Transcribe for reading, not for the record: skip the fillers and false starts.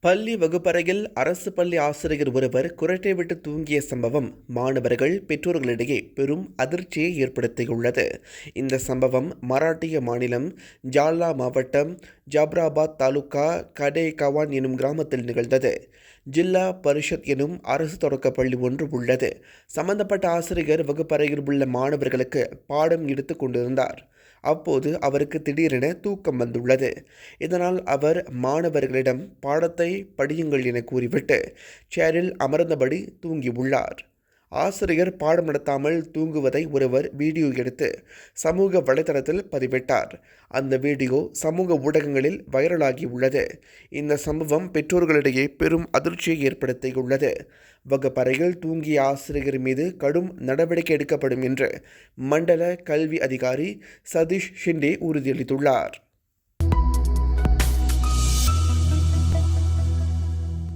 பள்ளி வகுப்பறையில் அரசு பள்ளி ஆசிரியர் ஒருவர் குரட்டை விட்டு தூங்கிய சம்பவம் மாணவர்கள் பெற்றோர்களிடையே பெரும் அதிர்ச்சியை ஏற்படுத்தியுள்ளது. இந்த சம்பவம் மராட்டிய மாநிலம் ஜால்னா மாவட்டம் ஜப்ராபாத் தாலுகா கடே கவான் எனும் கிராமத்தில் நிகழ்ந்தது. ஜில்லா பரிஷத் எனும் அரசு தொடக்கப் பள்ளி ஒன்று உள்ளது. சம்பந்தப்பட்ட ஆசிரியர் வகுப்பறையில் உள்ள மாணவர்களுக்கு பாடம் எடுத்துக் கொண்டிருந்தார். அப்போது அவருக்கு திடீரென தூக்கம் வந்துள்ளது. இதனால் அவர் மாணவர்களிடம் பாடத்தை படியுங்கள் என கூறிவிட்டு சேரில் அமர்ந்தபடி தூங்கியுள்ளார். ஆசிரியர் பாடம் நடத்தாமல் தூங்குவதை ஒருவர் வீடியோ எடுத்து சமூக வலைதளத்தில் பதிவிட்டார். அந்த வீடியோ சமூக ஊடகங்களில் வைரலாகி உள்ளது. இந்த சம்பவம் பெற்றோர்களிடையே பெரும் அதிர்ச்சியை ஏற்படுத்தியுள்ளது. வகுப்பறையில் தூங்கிய ஆசிரியர் மீது கடும் நடவடிக்கை எடுக்கப்படும் என்று மண்டல கல்வி அதிகாரி சதீஷ் ஷிண்டே உறுதியளித்துள்ளார்.